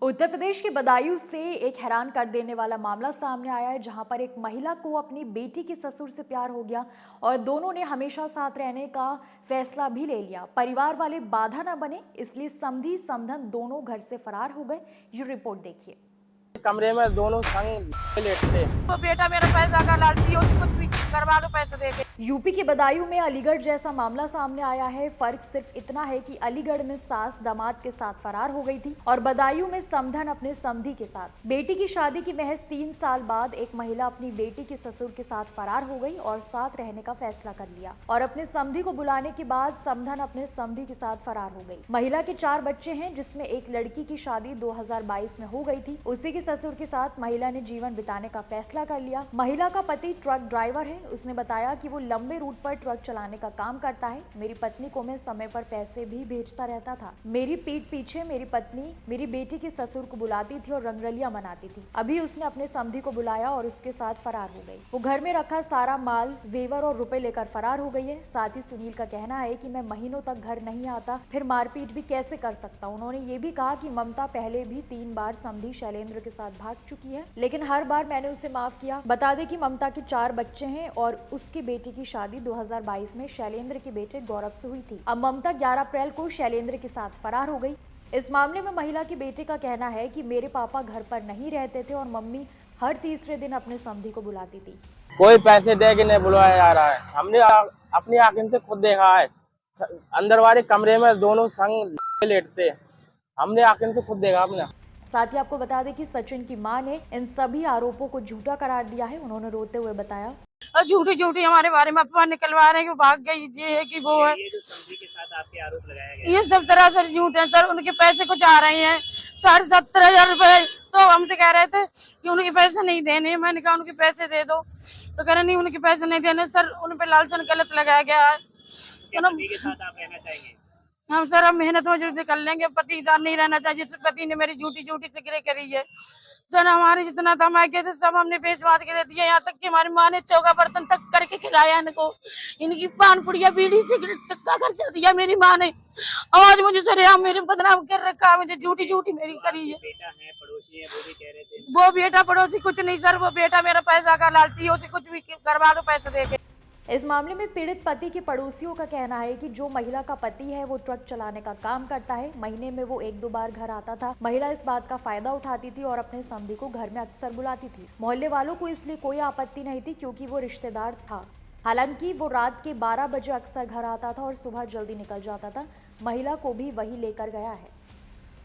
उत्तर प्रदेश के बदायूं से एक हैरान कर देने वाला मामला सामने आया है, जहां पर एक महिला को अपनी बेटी के ससुर से प्यार हो गया और दोनों ने हमेशा साथ रहने का फैसला भी ले लिया। परिवार वाले बाधा न बने, इसलिए समधी समधन दोनों घर से फरार हो गए। ये रिपोर्ट देखिए। कमरे में दोनों संग लेटते। तो बेटा मेरा पैसा का लालची हो, कुछ भी करवा दो पैसे दे के। यूपी के बदायूं में अलीगढ़ जैसा मामला सामने आया है। फर्क सिर्फ इतना है कि अलीगढ़ में सास दामाद के साथ फरार हो गई थी और बदायूं में समधन अपने समधी के साथ। बेटी की शादी की महज 3 साल बाद एक महिला अपनी बेटी के ससुर के साथ फरार हो गई और साथ रहने का फैसला कर लिया और अपने समधी को बुलाने के बाद समधन अपने समधी के साथ फरार हो गई। महिला के 4 बच्चे हैं, जिसमें एक लड़की की शादी 2022 में हो गई थी। उसी के ससुर के साथ महिला ने जीवन बिताने का फैसला कर लिया। महिला का पति ट्रक ड्राइवर है। उसने बताया कि वो लंबे रूट पर ट्रक चलाने का काम करता है। मेरी पत्नी को मैं समय पर पैसे भी भेजता रहता था। मेरी पीठ पीछे मेरी पत्नी मेरी बेटी के ससुर को बुलाती थी और रंगरलियां मनाती थी। अभी उसने अपने समधी को बुलाया और उसके साथ फरार हो गई। वो घर में रखा सारा माल, जेवर और रुपए लेकर फरार हो गई है। साथ ही सुनील का कहना है कि मैं महीनों तक घर नहीं आता, फिर मारपीट भी कैसे कर सकता। उन्होंने ये भी कहा कि ममता पहले भी 3 बार समधी शैलेंद्र के साथ भाग चुकी है, लेकिन हर बार मैंने उसे माफ किया। बता दें कि ममता के 4 बच्चे हैं और उसकी बेटी की शादी 2022 में शैलेंद्र के बेटे गौरव से हुई थी। अब ममता 11 अप्रैल को शैलेंद्र के साथ फरार हो गई। इस मामले में महिला के बेटे का कहना है कि मेरे पापा घर पर नहीं रहते थे और मम्मी हर तीसरे दिन अपने समधी को बुलाती थी। कोई पैसे दे के नहीं बुलाया जा रहा है। हमने अपनी आंखों से खुद देखा है। अंदर वाले कमरे में दोनों संग लेटते। हमने आंखों से खुद देखा अपने। साथ ही आपको बता दें कि सचिन की मां ने इन सभी आरोपों को झूठा करार दिया है। उन्होंने रोते हुए बताया, और झूठी झूठी हमारे बारे में अफवाह निकलवा रहे हैं कि भाग गई, ये है कि वो है। ये जो समधी के साथ आपके आरोप लगाया गया, ये सब तरह से झूठ है सर। उनके पैसे कुछ आ रहे हैं 17,500 रुपए। तो हमसे कह रहे थे कि उनके पैसे नहीं देने। मैंने कहा उनके पैसे दे दो, तो कह रहे नहीं उनके पैसे नहीं देने सर। उन पे लालचन गलत लगाया गया है। समधी के साथ आप रहना चाहेंगे? हम सर हम मेहनत मजदूरी कर लेंगे, पति के साथ नहीं रहना चाहिए। जिस पति ने मेरी झूठी झूठी सिगरेट करी है सर, हमारे जितना था मायके से सब हमने बेच बाच के दे दिया। यहाँ तक कि हमारी माँ ने चौका बर्तन तक करके खिलाया इनको। इनकी पान पुड़िया बीड़ी सिगरेट तक का खर्चा दिया मेरी माँ ने। आज मुझे सर यहाँ मेरे बदनाम कर रखा, मुझे झूठी झूठी मेरी करी है। बेटा है, पड़ोसी है, वो भी कह रहे थे। वो बेटा पड़ोसी कुछ नहीं सर, वो बेटा मेरा पैसा का लालची, उसे कुछ भी करवा दो पैसे दे के। इस मामले में पीड़ित पति के पड़ोसियों का कहना है कि जो महिला का पति है वो ट्रक चलाने का काम करता है। महीने में वो 1-2 बार घर आता था। महिला इस बात का फायदा उठाती थी और अपने समधी को घर में अक्सर बुलाती थी। मोहल्ले वालों को इसलिए कोई आपत्ति नहीं थी, क्योंकि वो रिश्तेदार था। हालांकि वो रात के 12 बजे अक्सर घर आता था और सुबह जल्दी निकल जाता था। महिला को भी वही लेकर गया है।